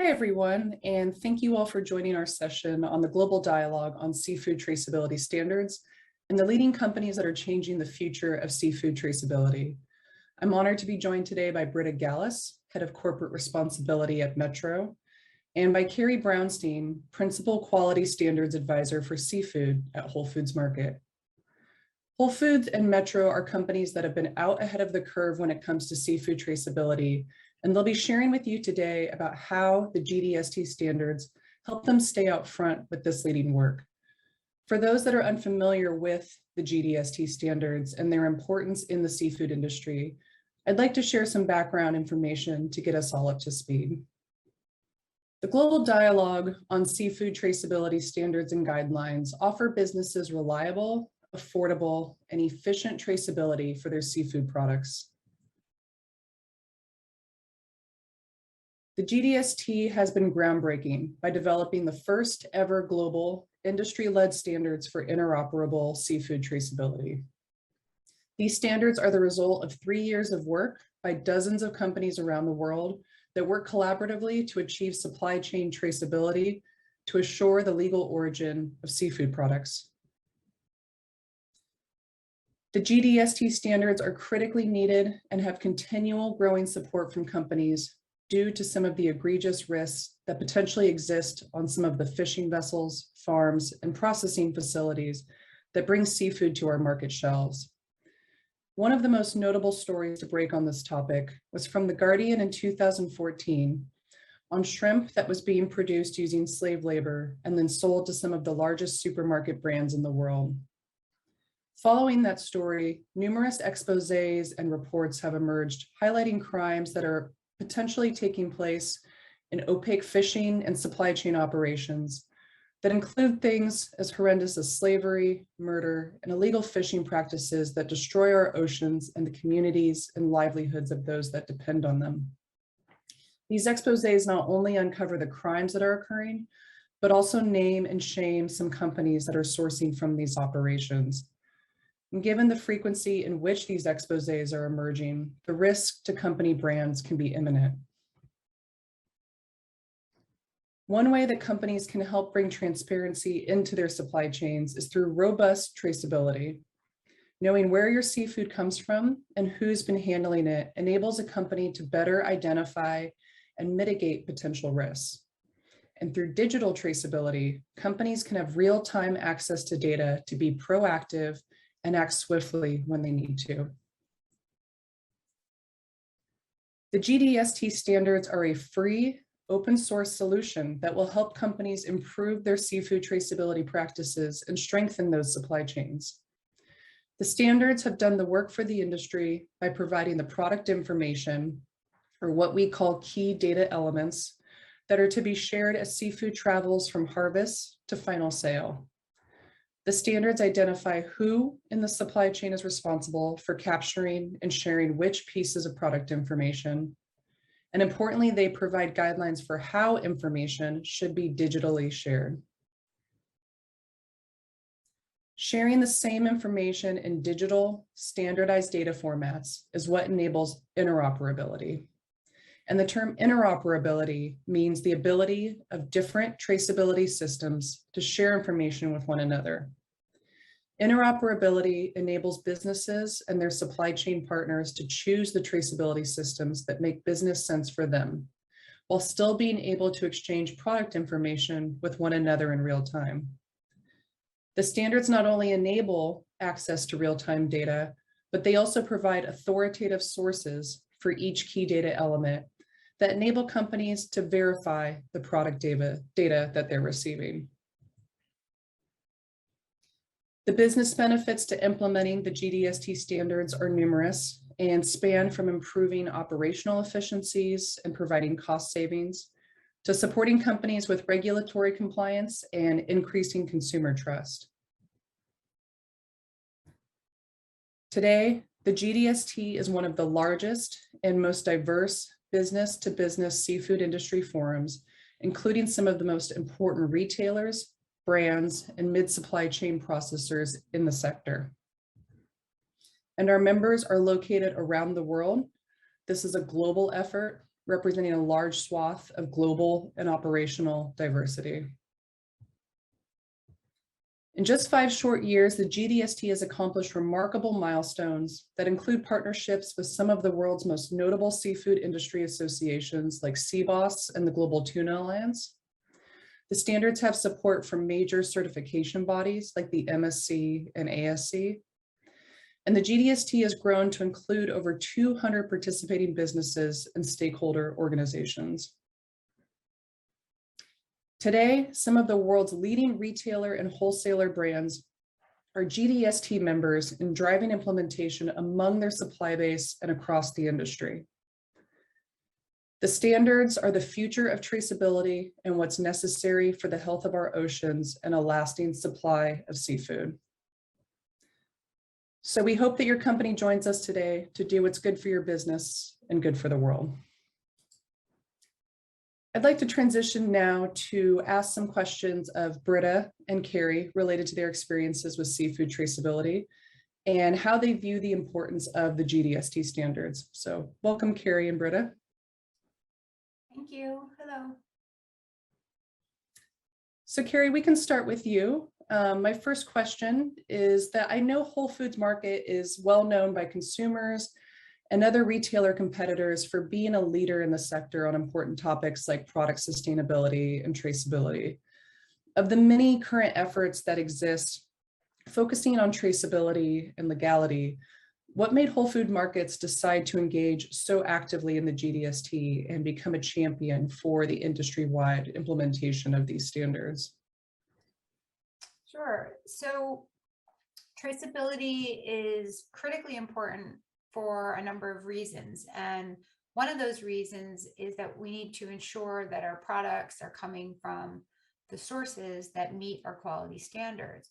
Hi, everyone, and thank you all for joining our session on the global dialogue on seafood traceability standards and the leading companies that are changing the future of seafood traceability. I'm honored to be joined today by Britta Gallus, Head of Corporate Responsibility at Metro, and by Carrie Brownstein, Principal Quality Standards Advisor for Seafood at Whole Foods Market. Whole Foods and Metro are companies that have been out ahead of the curve when it comes to seafood traceability, and they'll be sharing with you today about how the GDST standards help them stay out front with this leading work. For those that are unfamiliar with the GDST standards and their importance in the seafood industry, I'd like to share some background information to get us all up to speed. The global dialogue on seafood traceability standards and guidelines offer businesses reliable, affordable, and efficient traceability for their seafood products. The GDST has been groundbreaking by developing the first ever global industry-led standards for interoperable seafood traceability. These standards are the result of 3 years of work by dozens of companies around the world that work collaboratively to achieve supply chain traceability to assure the legal origin of seafood products. The GDST standards are critically needed and have continual growing support from companies due to some of the egregious risks that potentially exist on some of the fishing vessels, farms, and processing facilities that bring seafood to our market shelves. One of the most notable stories to break on this topic was from The Guardian in 2014 on shrimp that was being produced using slave labor and then sold to some of the largest supermarket brands in the world. Following that story, numerous exposés and reports have emerged highlighting crimes that are potentially taking place in opaque fishing and supply chain operations that include things as horrendous as slavery, murder, and illegal fishing practices that destroy our oceans and the communities and livelihoods of those that depend on them. These exposés not only uncover the crimes that are occurring, but also name and shame some companies that are sourcing from these operations. And given the frequency in which these exposés are emerging, the risk to company brands can be imminent. One way that companies can help bring transparency into their supply chains is through robust traceability. Knowing where your seafood comes from and who's been handling it enables a company to better identify and mitigate potential risks. And through digital traceability, companies can have real-time access to data to be proactive and act swiftly when they need to. The GDST standards are a free, open source solution that will help companies improve their seafood traceability practices and strengthen those supply chains. The standards have done the work for the industry by providing the product information, or what we call key data elements, that are to be shared as seafood travels from harvest to final sale. The standards identify who in the supply chain is responsible for capturing and sharing which pieces of product information. And importantly, they provide guidelines for how information should be digitally shared. Sharing the same information in digital, standardized data formats is what enables interoperability. And the term interoperability means the ability of different traceability systems to share information with one another. Interoperability enables businesses and their supply chain partners to choose the traceability systems that make business sense for them, while still being able to exchange product information with one another in real time. The standards not only enable access to real-time data, but they also provide authoritative sources for each key data element that enable companies to verify the product data that they're receiving. The business benefits to implementing the GDST standards are numerous and span from improving operational efficiencies and providing cost savings to supporting companies with regulatory compliance and increasing consumer trust. Today, the GDST is one of the largest and most diverse business-to-business seafood industry forums, including some of the most important retailers, brands, and mid-supply chain processors in the sector. And our members are located around the world. This is a global effort representing a large swath of global and operational diversity. In just 5 short years, the GDST has accomplished remarkable milestones that include partnerships with some of the world's most notable seafood industry associations like CBOS and the Global Tuna Alliance. The standards have support from major certification bodies like the MSC and ASC. And the GDST has grown to include over 200 participating businesses and stakeholder organizations. Today, some of the world's leading retailer and wholesaler brands are GDST members in driving implementation among their supply base and across the industry. The standards are the future of traceability and what's necessary for the health of our oceans and a lasting supply of seafood. So we hope that your company joins us today to do what's good for your business and good for the world. I'd like to transition now to ask some questions of Britta and Carrie related to their experiences with seafood traceability and how they view the importance of the GDST standards. So welcome, Carrie and Britta. Thank you. Hello. So Carrie, we can start with you. My first question is that I know Whole Foods Market is well known by consumers and other retailer competitors for being a leader in the sector on important topics like product sustainability and traceability. Of the many current efforts that exist focusing on traceability and legality, what made Whole Food Markets decide to engage so actively in the GDST and become a champion for the industry-wide implementation of these standards? Sure. So traceability is critically important for a number of reasons. And one of those reasons is that we need to ensure that our products are coming from the sources that meet our quality standards.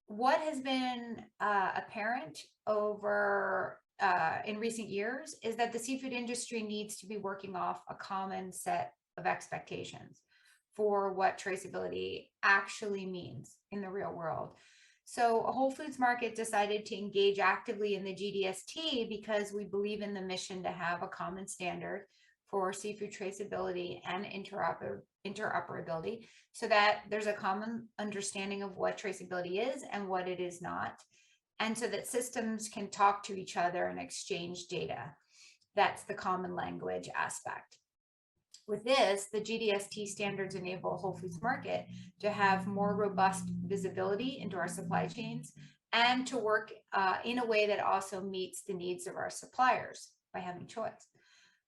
What has been apparent over in recent years is that the seafood industry needs to be working off a common set of expectations for what traceability actually means in the real world. So Whole Foods Market decided to engage actively in the GDST because we believe in the mission to have a common standard for seafood traceability and interoperability so that there's a common understanding of what traceability is and what it is not, and so that systems can talk to each other and exchange data. That's the common language aspect. With this, the GDST standards enable Whole Foods Market to have more robust visibility into our supply chains and to work in a way that also meets the needs of our suppliers by having choice.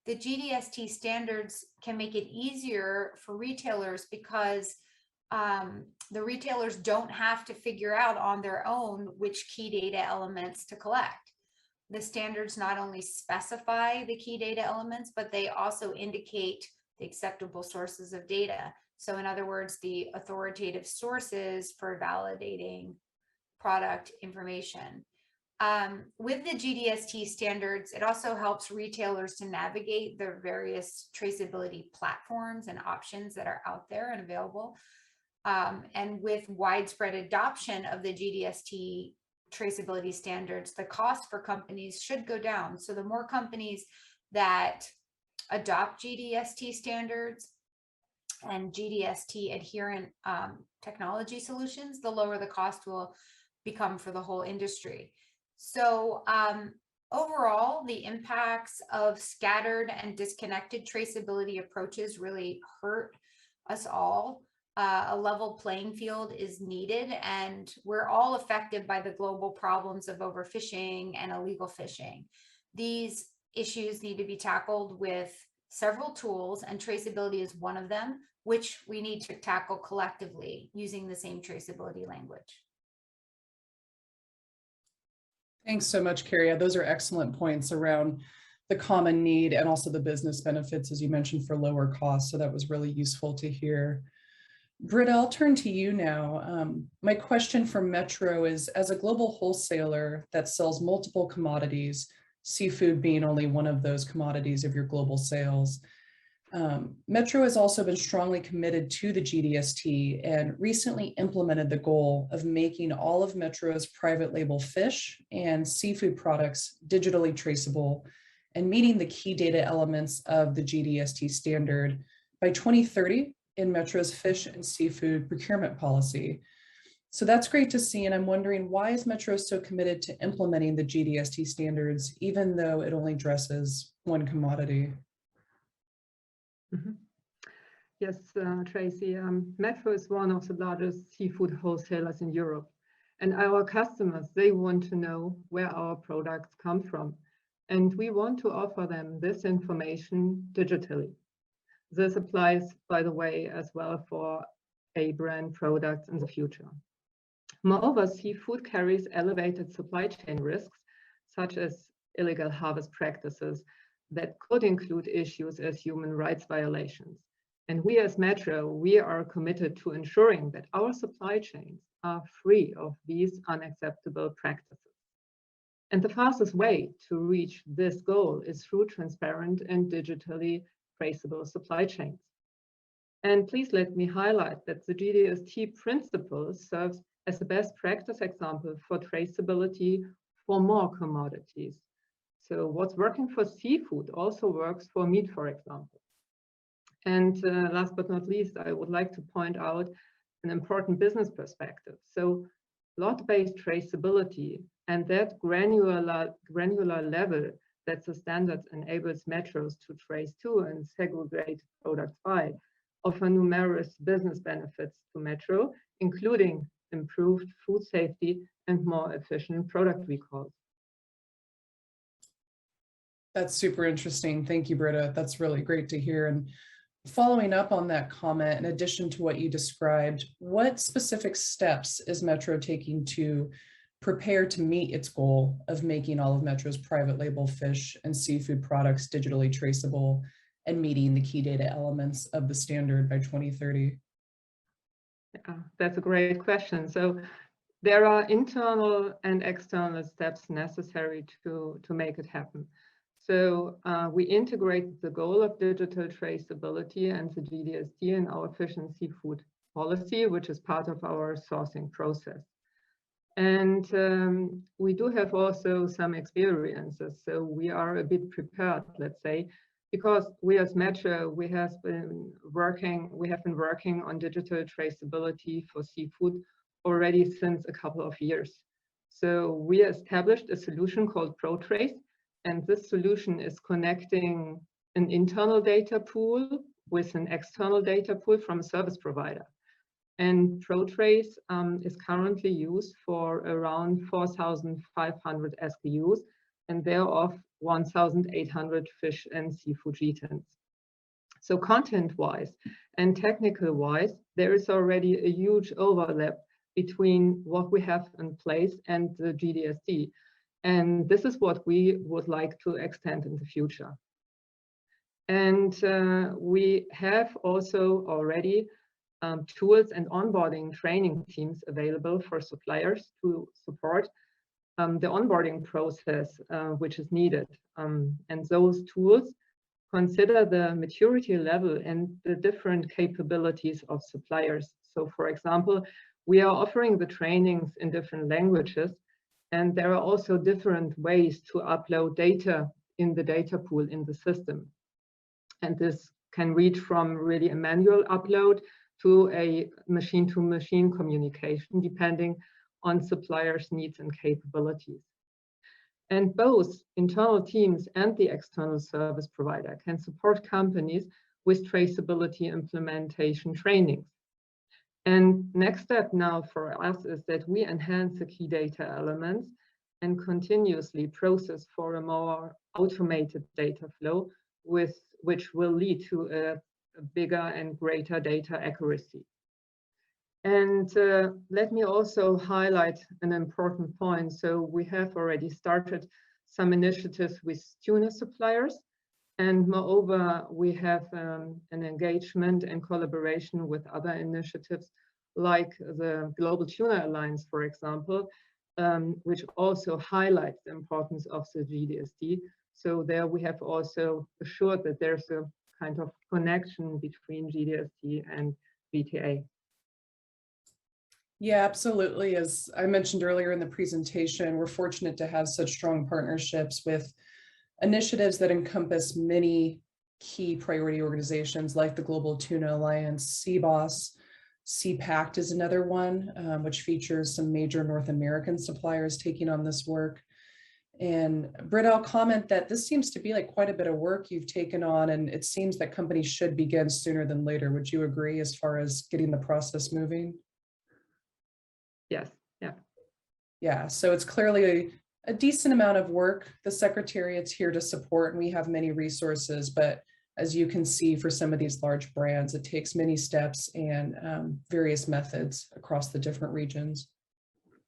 The GDST standards can make it easier for retailers because the retailers don't have to figure out on their own which key data elements to collect. The standards not only specify the key data elements, but they also indicate the acceptable sources of data. So in other words, the authoritative sources for validating product information. With the GDST standards, it also helps retailers to navigate the various traceability platforms and options that are out there and available. And with widespread adoption of the GDST traceability standards, the cost for companies should go down. So the more companies that adopt GDST standards and GDST adherent technology solutions, the lower the cost will become for the whole industry. So overall, the impacts of scattered and disconnected traceability approaches really hurt us all. A level playing field is needed, and we're all affected by the global problems of overfishing and illegal fishing. These issues need to be tackled with several tools, and traceability is one of them, which we need to tackle collectively using the same traceability language. Thanks so much, Carrie. Those are excellent points around the common need and also the business benefits, as you mentioned, for lower costs. So that was really useful to hear. Britta, I'll turn to you now. My question for Metro is, as a global wholesaler that sells multiple commodities, seafood being only one of those commodities of your global sales, Metro has also been strongly committed to the GDST and recently implemented the goal of making all of Metro's private label fish and seafood products digitally traceable and meeting the key data elements of the GDST standard by 2030 in Metro's fish and seafood procurement policy. So that's great to see. And I'm wondering, why is Metro so committed to implementing the GDST standards, even though it only addresses one commodity? Mm-hmm. Yes, Tracy, Metro is one of the largest seafood wholesalers in Europe. And our customers, they want to know where our products come from. And we want to offer them this information digitally. This applies, by the way, as well for A-brand products in the future. Moreover, seafood carries elevated supply chain risks, such as illegal harvest practices that could include issues as human rights violations. And we as Metro, we are committed to ensuring that our supply chains are free of these unacceptable practices. And the fastest way to reach this goal is through transparent and digitally traceable supply chains. And please let me highlight that the GDST principle serves as a best practice example for traceability for more commodities. So what's working for seafood also works for meat, for example. And last but not least, I would like to point out an important business perspective. So lot-based traceability and that granular level that the standard enables metros to trace to and segregate products by offer numerous business benefits to Metro, including improved food safety and more efficient product recalls. That's super interesting. Thank you, Britta. That's really great to hear. And following up on that comment, in addition to what you described, what specific steps is Metro taking to prepare to meet its goal of making all of Metro's private label fish and seafood products digitally traceable and meeting the key data elements of the standard by 2030? Yeah, that's a great question. So there are internal and external steps necessary to make it happen. So we integrate the goal of digital traceability and the GDST in our fish and seafood policy, which is part of our sourcing process. And we do have also some experiences. So we are a bit prepared, let's say, because we as Metro, we have been working on digital traceability for seafood already since a couple of years. So we established a solution called ProTrace, and this solution is connecting an internal data pool with an external data pool from a service provider. And ProTrace is currently used for around 4,500 SKUs, and thereof 1,800 fish and seafood GTINs. So content-wise and technical-wise, there is already a huge overlap between what we have in place and the GDST. And this is what we would like to extend in the future. And we have also already tools and onboarding training teams available for suppliers to support the onboarding process which is needed. And those tools consider the maturity level and the different capabilities of suppliers. So for example, we are offering the trainings in different languages, and there are also different ways to upload data in the data pool in the system. And this can reach from really a manual upload to a machine-to-machine communication, depending on suppliers' needs and capabilities. And both internal teams and the external service provider can support companies with traceability implementation trainings. And next step now for us is that we enhance the key data elements and continuously process for a more automated data flow, which will lead to a bigger and greater data accuracy. And let me also highlight an important point. So we have already started some initiatives with tuna suppliers. And moreover, we have an engagement and collaboration with other initiatives like the Global Tuna Alliance, for example, which also highlights the importance of the GDST. So there we have also assured that there's a kind of connection between GDST and VTA. Yeah, absolutely. As I mentioned earlier in the presentation, we're fortunate to have such strong partnerships with initiatives that encompass many key priority organizations like the Global Tuna Alliance, CBOS. CPACT is another one, which features some major North American suppliers taking on this work. And Britta, I'll comment that this seems to be like quite a bit of work you've taken on, and it seems that companies should begin sooner than later. Would you agree as far as getting the process moving? Yes, yeah. Yeah, so it's clearly a decent amount of work. The Secretariat's here to support, and we have many resources, but as you can see, for some of these large brands, it takes many steps and various methods across the different regions.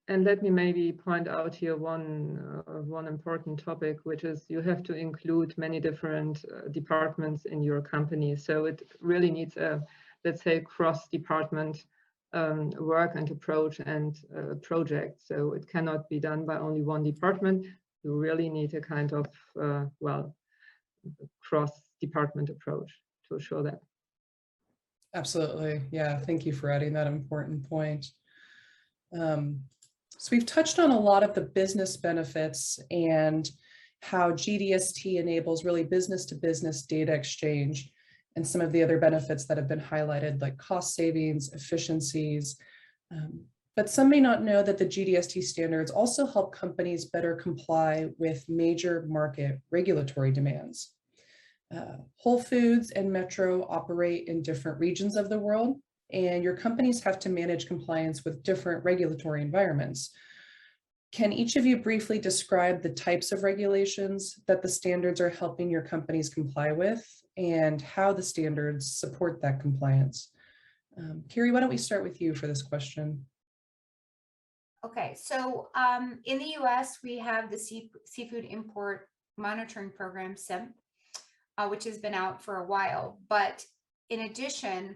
And let me maybe point out here one important topic, which is you have to include many different departments in your company. So it really needs a, let's say, cross-department work and approach and project. So it cannot be done by only one department. You really need a kind of, well, cross-department approach to show that. Absolutely. Yeah, thank you for adding that important point. So we've touched on a lot of the business benefits and how GDST enables really business-to-business data exchange and some of the other benefits that have been highlighted, like cost savings, efficiencies. But some may not know that the GDST standards also help companies better comply with major market regulatory demands. Whole Foods and Metro operate in different regions of the world, and your companies have to manage compliance with different regulatory environments. Can each of you briefly describe the types of regulations that the standards are helping your companies comply with and how the standards support that compliance? Carrie, why don't we start with you for this question? Okay, so in the US, we have the Seafood Import Monitoring Program, SIMP, which has been out for a while. But in addition,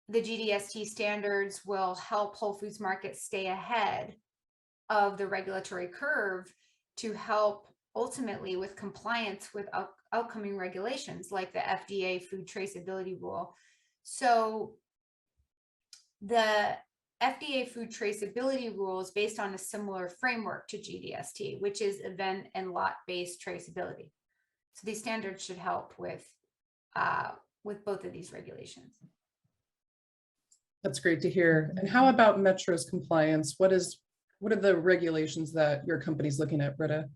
the GDST standards will help Whole Foods markets stay ahead of the regulatory curve to help ultimately with compliance with upcoming regulations like the FDA food traceability rule. So the FDA food traceability rule is based on a similar framework to GDST, which is event and lot-based traceability. So these standards should help with both of these regulations. That's great to hear. And how about Metro's compliance? What are the regulations that your company's looking at, Britta?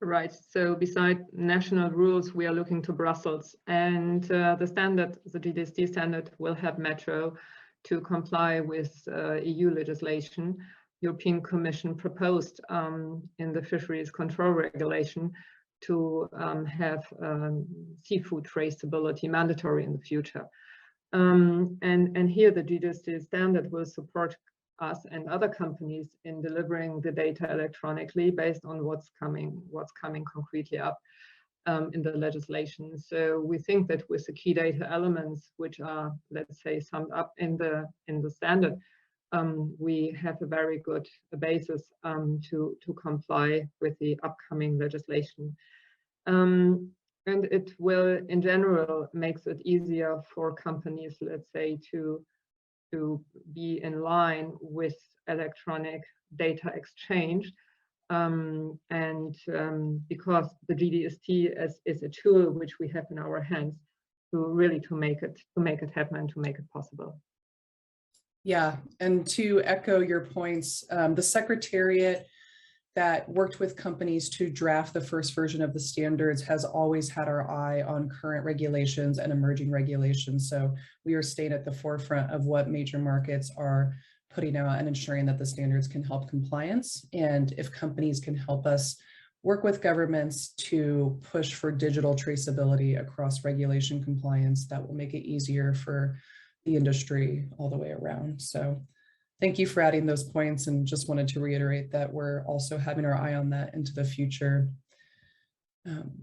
Right. So beside national rules, we are looking to Brussels, and the standard, the GDST standard, will have Metro to comply with EU legislation. European Commission proposed in the Fisheries Control Regulation to have seafood traceability mandatory in the future. And here the GDST standard will support us and other companies in delivering the data electronically based on what's coming concretely up in the legislation. So we think that with the key data elements, which are, let's say, summed up in the standard, we have a very good basis to comply with the upcoming legislation. And it will, in general, makes it easier for companies, let's say, to be in line with electronic data exchange. Because the GDST is a tool which we have in our hands to make it happen and to make it possible. Yeah, and to echo your points, the Secretariat that worked with companies to draft the first version of the standards has always had our eye on current regulations and emerging regulations. So we are staying at the forefront of what major markets are putting out and ensuring that the standards can help compliance. And if companies can help us work with governments to push for digital traceability across regulation compliance, that will make it easier for the industry all the way around. So thank you for adding those points, and just wanted to reiterate that we're also having our eye on that into the future.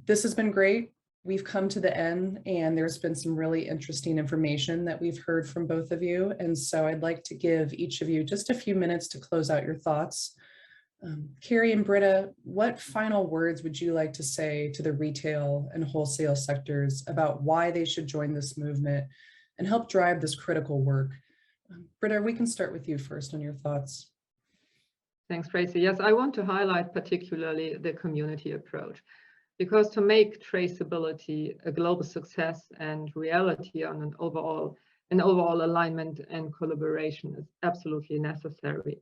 This has been great. We've come to the end, and there's been some really interesting information that we've heard from both of you. And so I'd like to give each of you just a few minutes to close out your thoughts. Carrie and Britta, what final words would you like to say to the retail and wholesale sectors about why they should join this movement and help drive this critical work? Britta, we can start with you first on your thoughts. Thanks, Tracy. Yes, I want to highlight particularly the community approach. because to make traceability a global success and reality on an overall alignment and collaboration is absolutely necessary.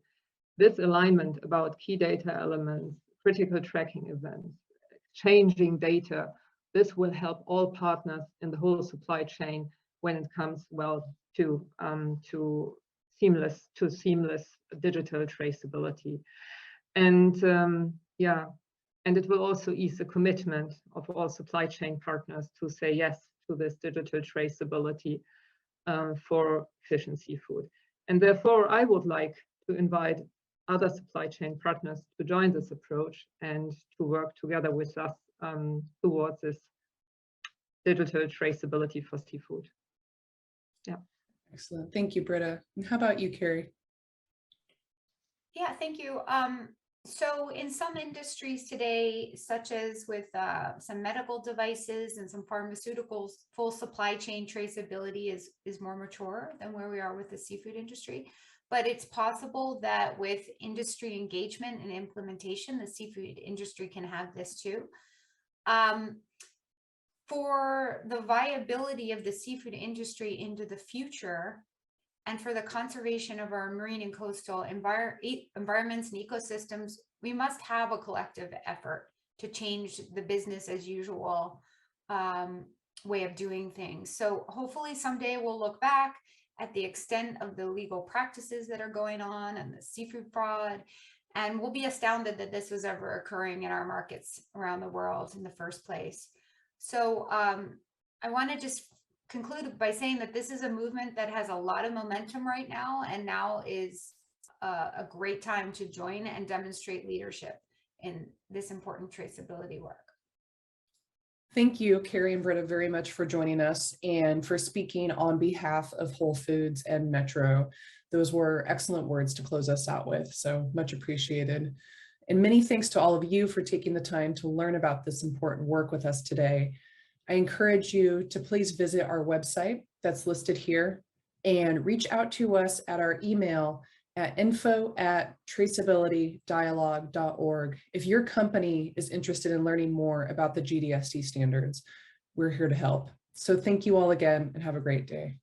This alignment about key data elements, critical tracking events, changing data, this will help all partners in the whole supply chain when it comes, well, to seamless digital traceability. And yeah, and it will also ease the commitment of all supply chain partners to say yes to this digital traceability for fish and seafood. And therefore, I would like to invite other supply chain partners to join this approach and to work together with us towards this digital traceability for seafood. Yeah. Excellent. Thank you, Britta. And how about you, Carrie? Yeah, thank you. So in some industries today, such as with some medical devices and some pharmaceuticals, full supply chain traceability is more mature than where we are with the seafood industry. But it's possible that with industry engagement and implementation, the seafood industry can have this too. For the viability of the seafood industry into the future, and for the conservation of our marine and coastal environments and ecosystems, we must have a collective effort to change the business as usual way of doing things. So hopefully someday we'll look back at the extent of the legal practices that are going on and the seafood fraud, and we'll be astounded that this was ever occurring in our markets around the world in the first place. So I want to just conclude by saying that this is a movement that has a lot of momentum right now, and now is a great time to join and demonstrate leadership in this important traceability work. Thank you, Carrie and Britta, very much for joining us and for speaking on behalf of Whole Foods and Metro. Those were excellent words to close us out with, so much appreciated. And many thanks to all of you for taking the time to learn about this important work with us today. I encourage you to please visit our website that's listed here and reach out to us at our email at info@traceabilitydialogue.org. If your company is interested in learning more about the GDST standards, we're here to help. So thank you all again and have a great day.